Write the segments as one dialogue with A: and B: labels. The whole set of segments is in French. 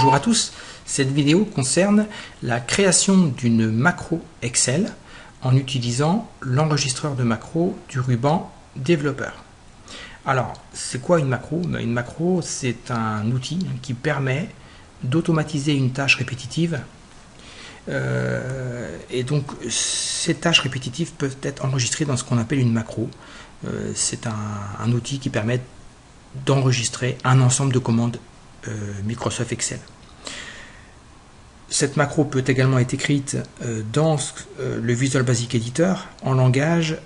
A: Bonjour à tous, cette vidéo concerne la création d'une macro Excel en utilisant l'enregistreur de macro du ruban développeur. Alors, c'est quoi une macro? Une macro, c'est un outil qui permet d'automatiser une tâche répétitive. Et donc, ces tâches répétitives peuvent être enregistrées dans ce qu'on appelle une macro. C'est un outil qui permet d'enregistrer un ensemble de commandes Microsoft Excel. Cette macro peut également être écrite dans le Visual Basic Editor en langage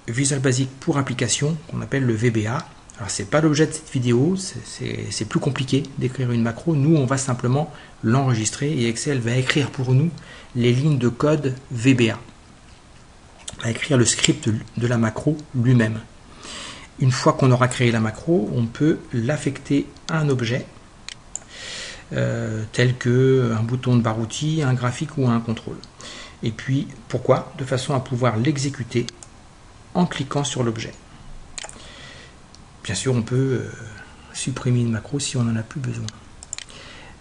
A: Visual Basic pour application qu'on appelle le VBA. Alors c'est pas l'objet de cette vidéo, c'est plus compliqué d'écrire une macro. Nous on va simplement l'enregistrer et Excel va écrire pour nous les lignes de code VBA. Va écrire le script de la macro lui-même. Une fois qu'on aura créé la macro, on peut l'affecter à un objet tel que un bouton de barre outil, un graphique ou un contrôle. Et puis pourquoi? De façon à pouvoir l'exécuter en cliquant sur l'objet. Bien sûr, on peut supprimer une macro si on n'en a plus besoin.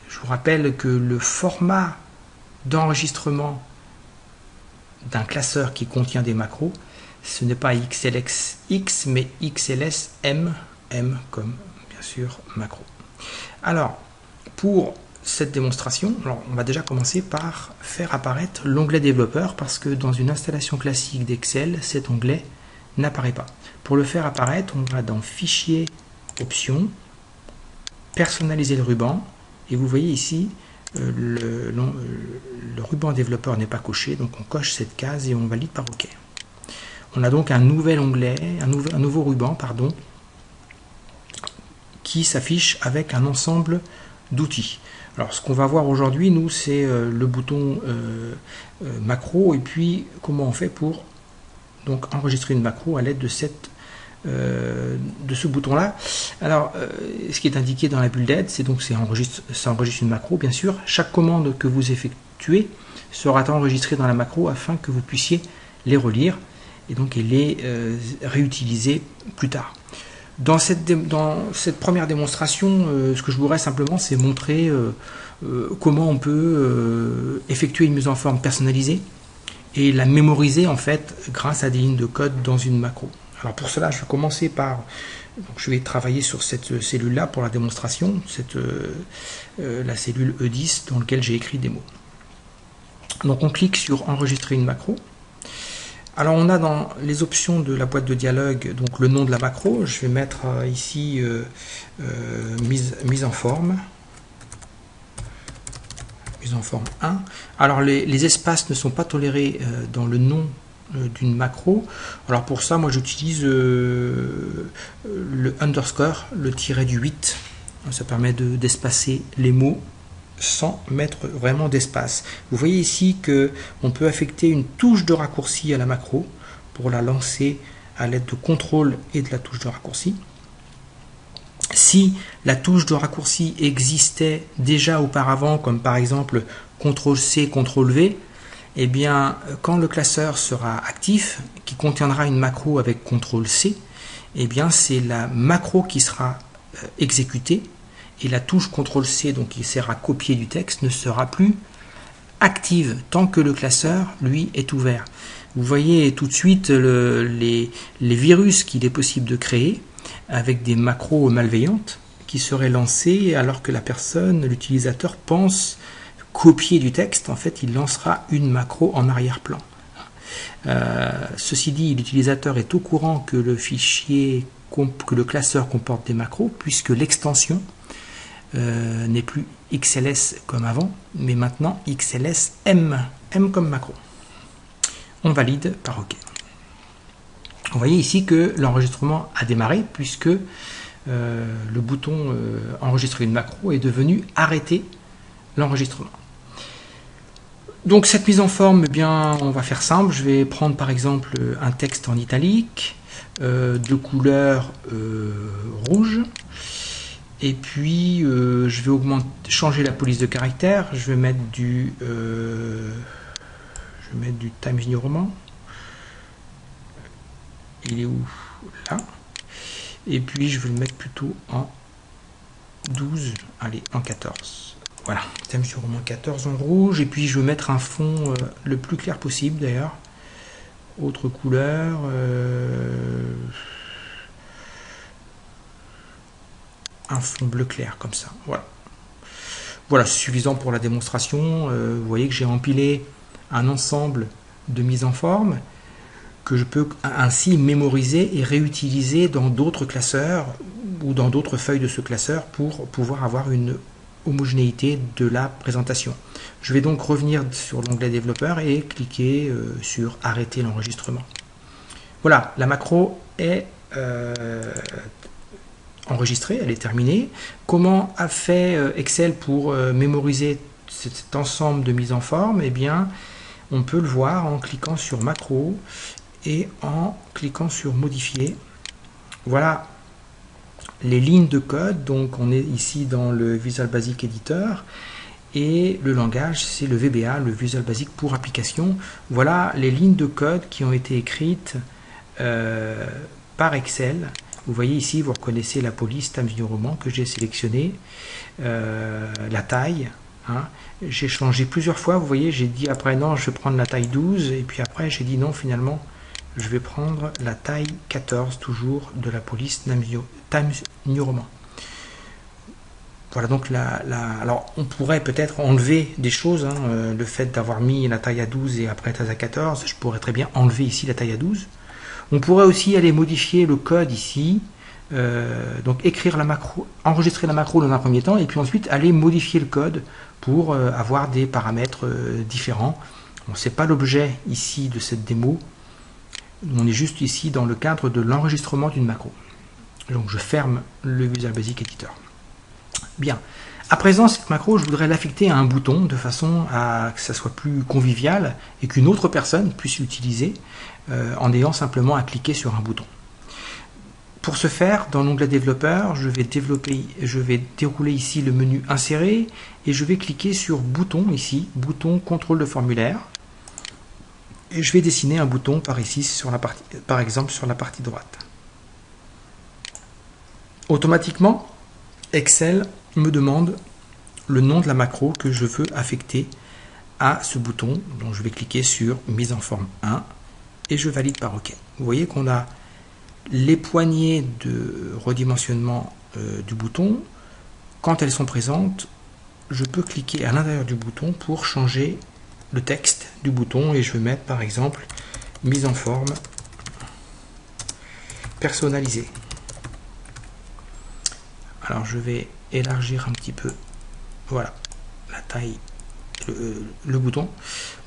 A: Je vous rappelle que le format d'enregistrement d'un classeur qui contient des macros, ce n'est pas XLSX, mais XLSM, M comme bien sûr macro. Alors, pour cette démonstration, on va déjà commencer par faire apparaître l'onglet développeur parce que dans une installation classique d'Excel, cet onglet n'apparaît pas. Pour le faire apparaître, on va dans Fichier, Options, Personnaliser le ruban, et vous voyez ici, le ruban développeur n'est pas coché, donc on coche cette case et on valide par OK. On a donc un nouvel onglet, un nouveau ruban, pardon, qui s'affiche avec un ensemble d'outils. Alors ce qu'on va voir aujourd'hui, nous, c'est le bouton macro, et puis comment on fait pour donc enregistrer une macro à l'aide de ce bouton là. Alors ce qui est indiqué dans la bulle d'aide, c'est donc ça enregistre une macro, bien sûr. Chaque commande que vous effectuez sera enregistrée dans la macro afin que vous puissiez les relire et donc les réutiliser plus tard. Dans cette première démonstration, ce que je voudrais simplement, c'est montrer comment on peut effectuer une mise en forme personnalisée et la mémoriser en fait grâce à des lignes de code dans une macro. Alors pour cela, je vais commencer par, donc je vais travailler sur cette cellule-là pour la démonstration, la cellule E10 dans laquelle j'ai écrit des mots. Donc on clique sur enregistrer une macro. Alors on a dans les options de la boîte de dialogue donc le nom de la macro. Je vais mettre ici mise en forme. Mise en forme 1. Alors les espaces ne sont pas tolérés dans le nom d'une macro. Alors pour ça, moi j'utilise le underscore, le tiret du 8. Ça permet d'espacer les mots sans mettre vraiment d'espace. Vous voyez ici que on peut affecter une touche de raccourci à la macro pour la lancer à l'aide de CTRL et de la touche de raccourci. Si la touche de raccourci existait déjà auparavant, comme par exemple CTRL-C, CTRL-V, eh bien, quand le classeur sera actif, qui contiendra une macro avec CTRL-C, eh bien, c'est la macro qui sera exécutée et la touche CTRL-C, donc qui sert à copier du texte, ne sera plus active tant que le classeur, lui, est ouvert. Vous voyez tout de suite les virus qu'il est possible de créer avec des macros malveillantes qui seraient lancées alors que la personne, l'utilisateur, pense copier du texte. En fait, il lancera une macro en arrière-plan. Ceci dit, l'utilisateur est au courant que que le classeur comporte des macros puisque l'extension n'est plus XLS comme avant, mais maintenant XLSM, M comme macro. On valide par OK. Vous voyez ici que l'enregistrement a démarré puisque le bouton enregistrer une macro est devenu arrêter l'enregistrement. Donc cette mise en forme, eh bien, on va faire simple. Je vais prendre par exemple un texte en italique de couleur rouge. Et puis je vais changer la police de caractère. Je vais mettre du Times New Roman. Il est où? Là. Et puis je vais le mettre plutôt en 12, allez, en 14. Voilà, thème sur roman 14 en rouge, et puis je vais mettre un fond le plus clair possible d'ailleurs. Autre couleur, un fond bleu clair comme ça, voilà. Voilà, c'est suffisant pour la démonstration. Vous voyez que j'ai empilé un ensemble de mises en forme que je peux ainsi mémoriser et réutiliser dans d'autres classeurs ou dans d'autres feuilles de ce classeur pour pouvoir avoir une homogénéité de la présentation. Je vais donc revenir sur l'onglet développeur et cliquer sur arrêter l'enregistrement. Voilà, la macro est enregistrée, elle est terminée. Comment a fait Excel pour mémoriser cet ensemble de mises en forme? Eh bien, on peut le voir en cliquant sur macro et en cliquant sur modifier. Voilà les lignes de code. Donc on est ici dans le Visual Basic Editor et le langage c'est le VBA, le Visual Basic pour application. Voilà les lignes de code qui ont été écrites par Excel. Vous voyez ici, vous reconnaissez la police Times New Roman que j'ai sélectionné, la taille. Hein. J'ai changé plusieurs fois, vous voyez, j'ai dit après non, je vais prendre la taille 12, et puis après j'ai dit non, finalement, je vais prendre la taille 14, toujours de la police Times New Roman. Voilà, donc alors on pourrait peut-être enlever des choses, hein, le fait d'avoir mis la taille à 12 et après la taille à 14, je pourrais très bien enlever ici la taille à 12. On pourrait aussi aller modifier le code ici, donc écrire la macro, enregistrer la macro dans un premier temps, et puis ensuite aller modifier le code pour avoir des paramètres différents. Bon, ce n'est pas l'objet ici de cette démo, on est juste ici dans le cadre de l'enregistrement d'une macro. Donc je ferme le Visual Basic Editor. Bien, à présent cette macro je voudrais l'affecter à un bouton de façon à que ça soit plus convivial et qu'une autre personne puisse l'utiliser en ayant simplement à cliquer sur un bouton. Pour ce faire, dans l'onglet développeur, je vais dérouler ici le menu insérer et je vais cliquer sur bouton ici, bouton contrôle de formulaire. Et je vais dessiner un bouton par ici, par exemple sur la partie droite. Automatiquement, Excel me demande le nom de la macro que je veux affecter à ce bouton. Donc je vais cliquer sur mise en forme 1 et je valide par OK. Vous voyez qu'on a les poignées de redimensionnement du bouton. Quand elles sont présentes, je peux cliquer à l'intérieur du bouton pour changer le texte du bouton et je vais mettre par exemple mise en forme personnalisée. Alors je vais élargir un petit peu, voilà, la taille, le bouton,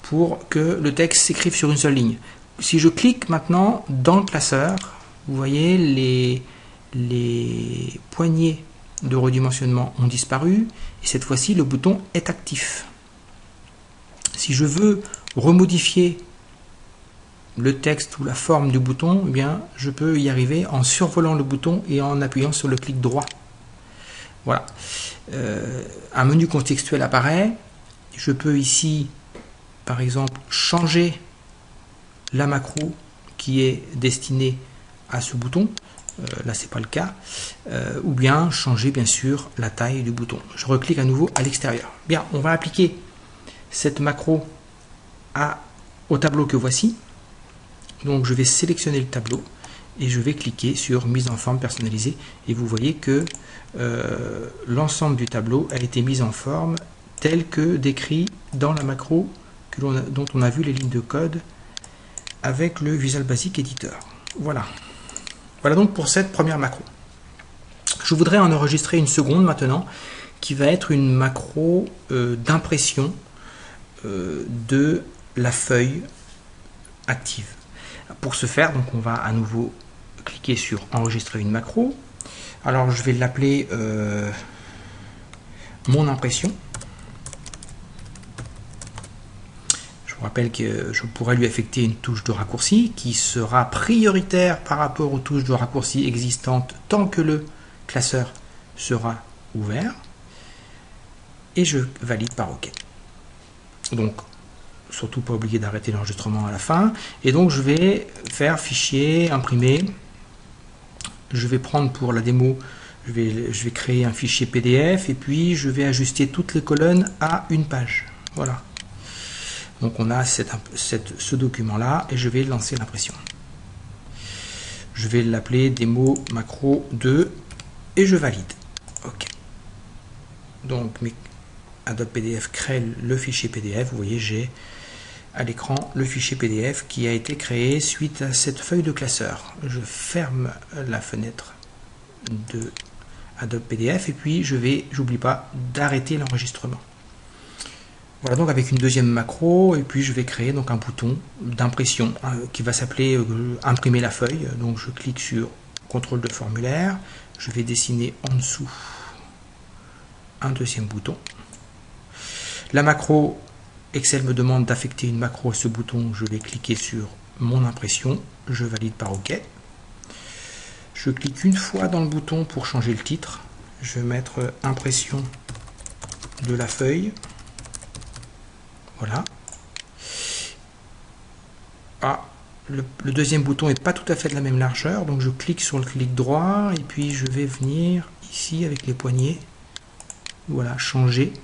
A: pour que le texte s'écrive sur une seule ligne. Si je clique maintenant dans le classeur, vous voyez les poignées de redimensionnement ont disparu et cette fois-ci le bouton est actif. Si je veux remodifier le texte ou la forme du bouton, eh bien, je peux y arriver en survolant le bouton et en appuyant sur le clic droit. Voilà. Un menu contextuel apparaît. Je peux ici, par exemple, changer la macro qui est destinée à ce bouton. Là, c'est pas le cas. Ou bien changer, bien sûr, la taille du bouton. Je reclique à nouveau à l'extérieur. Bien, on va appliquer cette macro au tableau que voici. Donc je vais sélectionner le tableau et je vais cliquer sur mise en forme personnalisée et vous voyez que l'ensemble du tableau a été mis en forme tel que décrit dans la macro dont on a vu les lignes de code avec le Visual Basic Editor. Voilà. Voilà donc pour cette première macro. Je voudrais en enregistrer une seconde maintenant qui va être une macro d'impression de la feuille active. Pour ce faire, donc on va à nouveau cliquer sur enregistrer une macro. Alors je vais l'appeler mon impression. Je vous rappelle que je pourrais lui affecter une touche de raccourci qui sera prioritaire par rapport aux touches de raccourci existantes tant que le classeur sera ouvert. Et je valide par OK. Donc, surtout pas oublier d'arrêter l'enregistrement à la fin. Et donc, je vais faire fichier, imprimer. Je vais prendre pour la démo Je vais créer un fichier PDF et puis je vais ajuster toutes les colonnes à une page. Voilà. Donc on a ce document-là et je vais lancer l'impression. Je vais l'appeler démo macro 2 et je valide. OK. Donc Adobe PDF crée le fichier PDF. Vous voyez, j'ai à l'écran le fichier PDF qui a été créé suite à cette feuille de classeur. Je ferme la fenêtre de Adobe PDF et puis j'oublie pas d'arrêter l'enregistrement. Voilà, donc avec une deuxième macro, et puis je vais créer donc un bouton d'impression qui va s'appeler imprimer la feuille. Donc je clique sur contrôle de formulaire, je vais dessiner en dessous un deuxième bouton. La macro, Excel me demande d'affecter une macro à ce bouton, je vais cliquer sur mon impression, je valide par OK. Je clique une fois dans le bouton pour changer le titre. Je vais mettre impression de la feuille. Voilà. Ah, le deuxième bouton n'est pas tout à fait de la même largeur, donc je clique sur le clic droit et puis je vais venir ici avec les poignets. Voilà, changer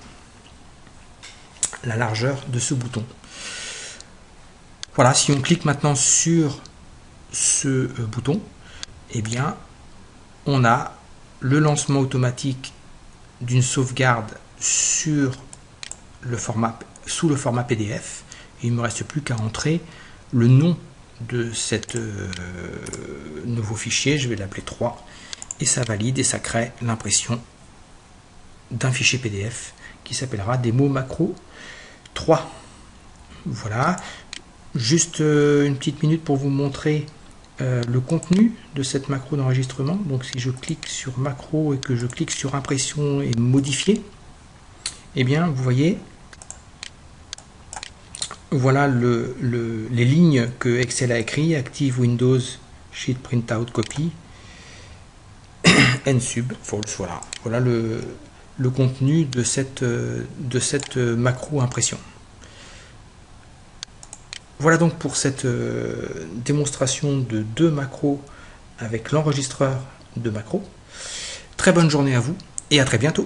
A: la largeur de ce bouton. Voilà, si on clique maintenant sur ce bouton, eh bien, on a le lancement automatique d'une sauvegarde sur sous le format PDF. Et il ne me reste plus qu'à entrer le nom de cet nouveau fichier. Je vais l'appeler 3 et ça valide et ça crée l'impression d'un fichier PDF qui s'appellera démo macro 3. Voilà, juste une petite minute pour vous montrer le contenu de cette macro d'enregistrement. Donc si je clique sur macro et que je clique sur impression et modifier, eh bien vous voyez, voilà les lignes que Excel a écrit: Active Windows Sheet Printout Copy Nsub False. Voilà le contenu de cette macro impression. Voilà donc pour cette démonstration de 2 macros avec l'enregistreur de macros. Très bonne journée à vous et à très bientôt.